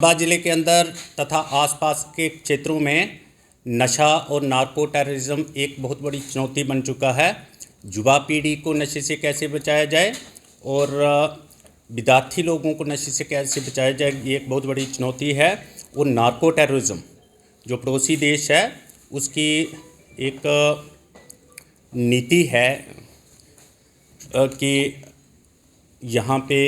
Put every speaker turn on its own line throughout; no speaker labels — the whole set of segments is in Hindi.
चंबा जिले के अंदर तथा आसपास के क्षेत्रों में नशा और नार्को टेररिज्म एक बहुत बड़ी चुनौती बन चुका है। युवा पीढ़ी को नशे से कैसे बचाया जाए और विद्यार्थी लोगों को नशे से कैसे बचाया जाए, ये एक बहुत बड़ी चुनौती है। और नार्को टेररिज्म जो पड़ोसी देश है उसकी एक नीति है कि यहाँ पे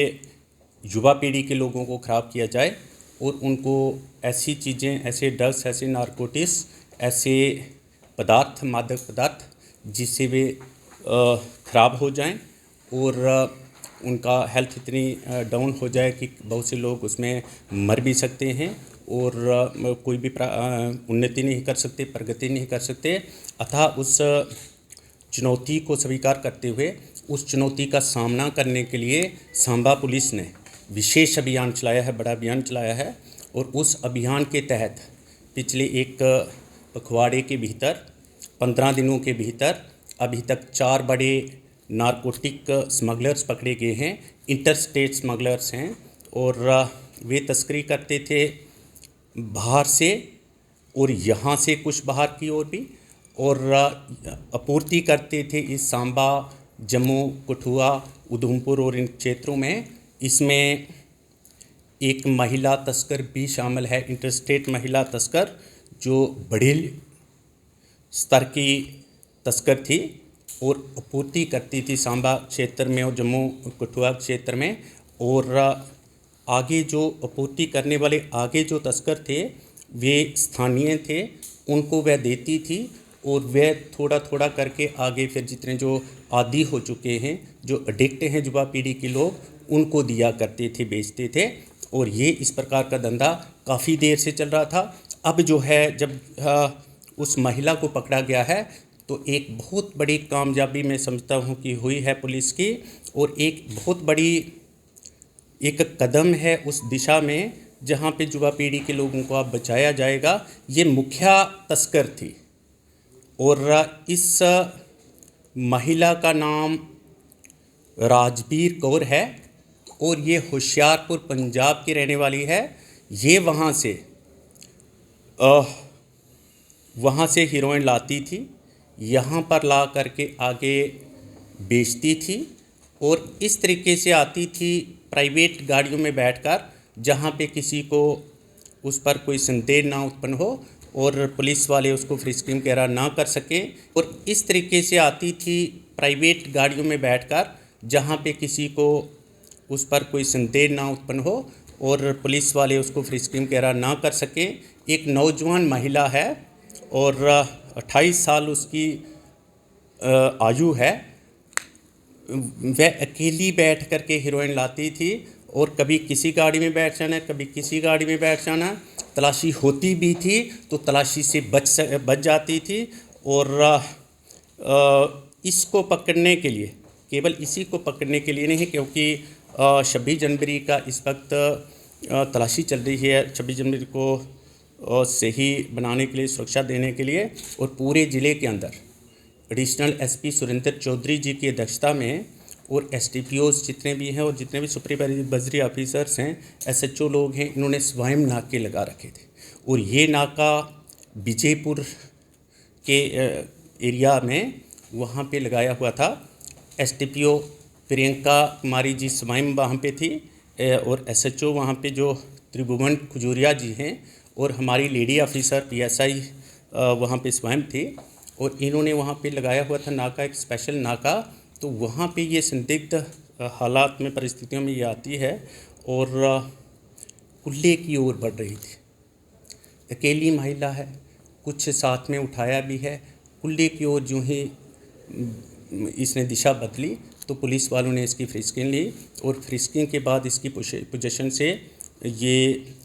युवा पीढ़ी के लोगों को ख़राब किया जाए और उनको ऐसी चीज़ें, ऐसे ड्रग्स, ऐसे नारकोटिक्स, ऐसे पदार्थ, मादक पदार्थ जिससे वे ख़राब हो जाएं और उनका हेल्थ इतनी डाउन हो जाए कि बहुत से लोग उसमें मर भी सकते हैं और कोई भी उन्नति नहीं कर सकते, प्रगति नहीं कर सकते। अतः उस चुनौती को स्वीकार करते हुए उस चुनौती का सामना करने के लिए सांबा पुलिस ने विशेष अभियान चलाया है, बड़ा अभियान चलाया है। और उस अभियान के तहत पिछले एक पखवाड़े के भीतर 15 दिनों के भीतर अभी तक 4 बड़े नारकोटिक स्मगलर्स पकड़े गए हैं। इंटर स्टेट स्मगलर्स हैं और वे तस्करी करते थे बाहर से और यहाँ से कुछ बाहर की ओर भी, और आपूर्ति करते थे इस सांबा, जम्मू, कठुआ, उधमपुर और इन क्षेत्रों में। इसमें एक महिला तस्कर भी शामिल है, इंटरस्टेट महिला तस्कर, जो बड़े स्तर की तस्कर थी और आपूर्ति करती थी सांबा क्षेत्र में और जम्मू कठुआ क्षेत्र में। और आगे जो आपूर्ति करने वाले आगे जो तस्कर थे वे स्थानीय थे, उनको वह देती थी और वह थोड़ा थोड़ा करके आगे फिर जितने जो आदी हो चुके हैं, जो एडिक्ट हैं युवा पीढ़ी के लोग, उनको दिया करते थे, बेचते थे। और ये इस प्रकार का धंधा काफ़ी देर से चल रहा था। अब जो है जब उस महिला को पकड़ा गया है तो एक बहुत बड़ी कामयाबी मैं समझता हूँ कि हुई है पुलिस की, और एक बहुत बड़ी एक कदम है उस दिशा में जहाँ पे युवा पीढ़ी के लोगों को अब बचाया जाएगा। ये मुखिया तस्कर थी और इस महिला का नाम राजबीर कौर है और ये होशियारपुर पंजाब की रहने वाली है। ये वहाँ से हीरोइन लाती थी, यहाँ पर ला करके आगे बेचती थी और इस तरीके से आती थी प्राइवेट गाड़ियों में बैठकर, जहाँ पे किसी को उस पर कोई संदेह ना उत्पन्न हो और पुलिस वाले उसको फ्रिस्किंग वगैरह ना कर सकें। और इस तरीके से आती थी प्राइवेट गाड़ियों में बैठकर, जहाँ पे किसी को उस पर कोई संदेह ना उत्पन्न हो और पुलिस वाले उसको फ्रिस्किंग वगैरह ना कर सकें। एक नौजवान महिला है और 28 साल उसकी आयु है। वह अकेली बैठ कर के हीरोइन लाती थी और कभी किसी गाड़ी में बैठ जाना, कभी किसी गाड़ी में बैठ जाना। तलाशी होती भी थी तो तलाशी से बच जाती थी। और इसको पकड़ने के लिए, केवल इसी को पकड़ने के लिए नहीं, क्योंकि 26 जनवरी का इस वक्त तलाशी चल रही है, 26 जनवरी को सही बनाने के लिए, सुरक्षा देने के लिए। और पूरे ज़िले के अंदर एडिशनल एसपी सुरेंद्र चौधरी जी की अध्यक्षता में और एसडीपीओज जितने भी हैं और जितने भी सुपरवाइजरी ऑफिसर्स हैं, एसएचओ लोग हैं, इन्होंने स्वयं नाके लगा रखे थे। और ये नाका विजयपुर के एरिया में वहाँ पे लगाया हुआ था। एसडीपीओ प्रियंका कुमारी जी स्वयं वहाँ पे थी और एसएचओ वहाँ पे जो त्रिभुवन खजूरिया जी हैं और हमारी लेडी ऑफिसर पीएसआई वहाँ पे स्वयं थी। और इन्होंने वहाँ पे लगाया हुआ था नाका, एक स्पेशल नाका। तो वहाँ पे ये संदिग्ध हालात में, परिस्थितियों में ये आती है और कुल्ले की ओर बढ़ रही थी। अकेली महिला है, कुछ साथ में उठाया भी है। कुल्ले की ओर जो ही इसने दिशा बदली तो पुलिस वालों ने इसकी फ्रिस्किंग ली और फ्रिस्किंग के बाद इसकी पोजीशन से ये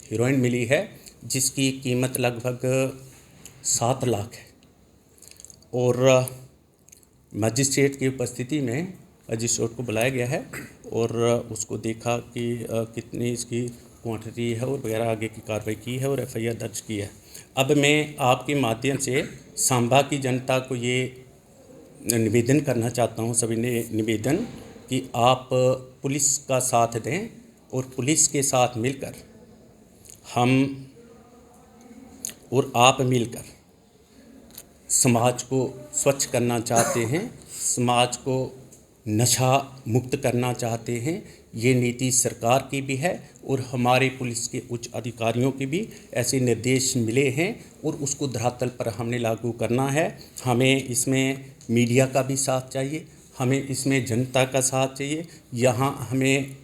हीरोइन मिली है, जिसकी कीमत लगभग 7 लाख है। और मजिस्ट्रेट की उपस्थिति में मजिस्ट्रेट को बुलाया गया है और उसको देखा कि कितनी इसकी क्वांटिटी है और वगैरह आगे की कार्रवाई की है और एफआईआर दर्ज की है। अब मैं आपके माध्यम से सांबा की जनता को ये निवेदन करना चाहता हूँ, सभी ने निवेदन, कि आप पुलिस का साथ दें और पुलिस के साथ मिलकर हम और आप मिलकर समाज को स्वच्छ करना चाहते हैं, समाज को नशा मुक्त करना चाहते हैं। ये नीति सरकार की भी है और हमारे पुलिस के उच्च अधिकारियों के भी ऐसे निर्देश मिले हैं और उसको धरातल पर हमने लागू करना है। हमें इसमें मीडिया का भी साथ चाहिए, हमें इसमें जनता का साथ चाहिए। यहाँ हमें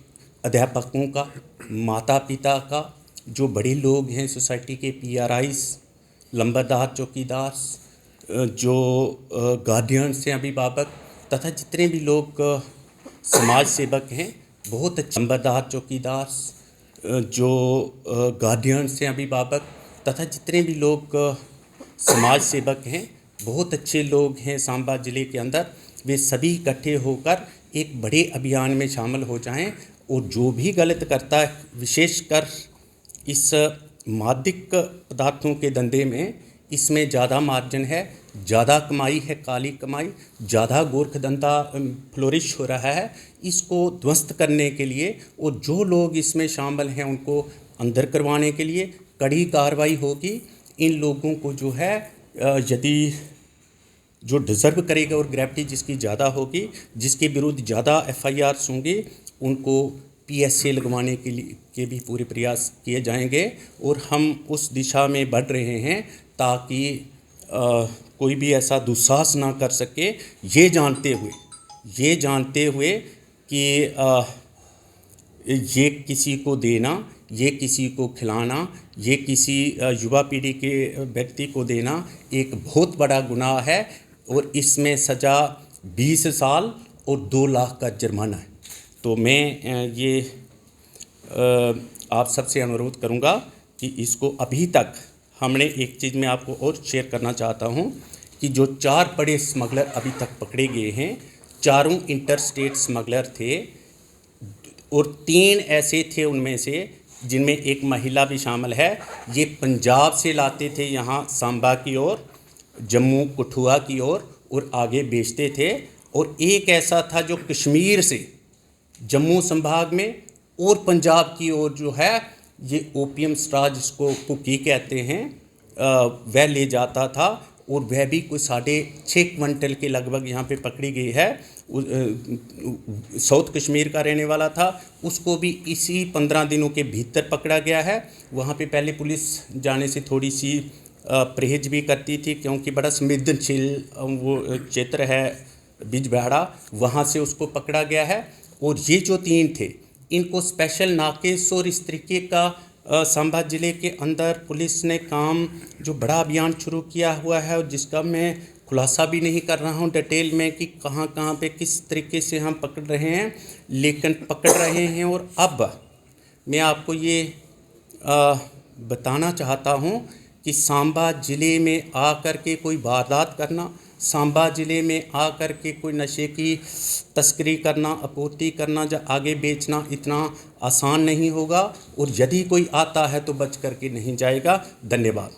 अध्यापकों का, माता पिता का, जो बड़े लोग हैं सोसाइटी के, PRIs, लंबरदार, चौकीदार, जो गार्डियंस हैं, अभिभावक तथा जितने भी लोग समाज सेवक हैं, बहुत अच्छे लंबरदार, चौकीदार, जो गार्डियंस हैं, अभिभावक तथा जितने भी लोग समाज सेवक हैं, बहुत अच्छे लोग हैं सांबा ज़िले के अंदर। वे सभी इकट्ठे होकर एक बड़े अभियान में शामिल हो जाएं और जो भी गलत करता है, विशेषकर इस मादक पदार्थों के धंधे में, इसमें ज़्यादा मार्जिन है, ज़्यादा कमाई है, काली कमाई, ज़्यादा गोरख धंधा फ्लोरिश हो रहा है। इसको ध्वस्त करने के लिए और जो लोग इसमें शामिल हैं उनको अंदर करवाने के लिए कड़ी कार्रवाई होगी। इन लोगों को जो है यदि जो डिज़र्व करेगा और ग्रेविटी जिसकी ज़्यादा होगी, जिसके विरुद्ध ज़्यादा FIRs होंगे, उनको PSA लगवाने के भी पूरे प्रयास किए जाएंगे और हम उस दिशा में बढ़ रहे हैं ताकि कोई भी ऐसा दुस्साहस ना कर सके, ये जानते हुए कि ये किसी को देना, ये किसी को खिलाना, ये किसी युवा पीढ़ी के व्यक्ति को देना एक बहुत बड़ा गुनाह है और इसमें सज़ा 20 साल और 2 लाख का जुर्माना है। तो मैं ये आप सबसे अनुरोध करूँगा कि इसको, अभी तक हमने एक चीज़ मैं आपको और शेयर करना चाहता हूँ कि जो 4 बड़े स्मगलर अभी तक पकड़े गए हैं, चारों इंटरस्टेट स्मगलर थे और 3 ऐसे थे उनमें से जिनमें एक महिला भी शामिल है। ये पंजाब से लाते थे यहाँ सांबा की ओर, जम्मू कठुआ की ओर और आगे बेचते थे। और एक ऐसा था जो कश्मीर से जम्मू संभाग में और पंजाब की ओर जो है ये ओपियम स्टार, जिसको कुकी कहते हैं, वह ले जाता था और वह भी कोई 6.5 क्विंटल के लगभग यहाँ पे पकड़ी गई है। साउथ कश्मीर का रहने वाला था, उसको भी इसी 15 दिनों के भीतर पकड़ा गया है। वहाँ पे पहले पुलिस जाने से थोड़ी सी परहेज भी करती थी क्योंकि बड़ा संवेदनशील वो क्षेत्र है बिजबेहाड़ा, वहाँ से उसको पकड़ा गया है। और ये जो 3 थे, इनको स्पेशल नाकेस और इस तरीके का सांबा ज़िले के अंदर पुलिस ने काम जो बड़ा अभियान शुरू किया हुआ है और जिसका मैं खुलासा भी नहीं कर रहा हूँ डिटेल में कि कहाँ कहाँ पे किस तरीके से हम पकड़ रहे हैं, लेकिन पकड़ रहे हैं। और अब मैं आपको ये बताना चाहता हूँ कि सांबा ज़िले में आकर के कोई वारदात करना, सांबा ज़िले में आकर के कोई नशे की तस्करी करना, आपूर्ति करना या आगे बेचना इतना आसान नहीं होगा और यदि कोई आता है तो बच करके नहीं जाएगा। धन्यवाद।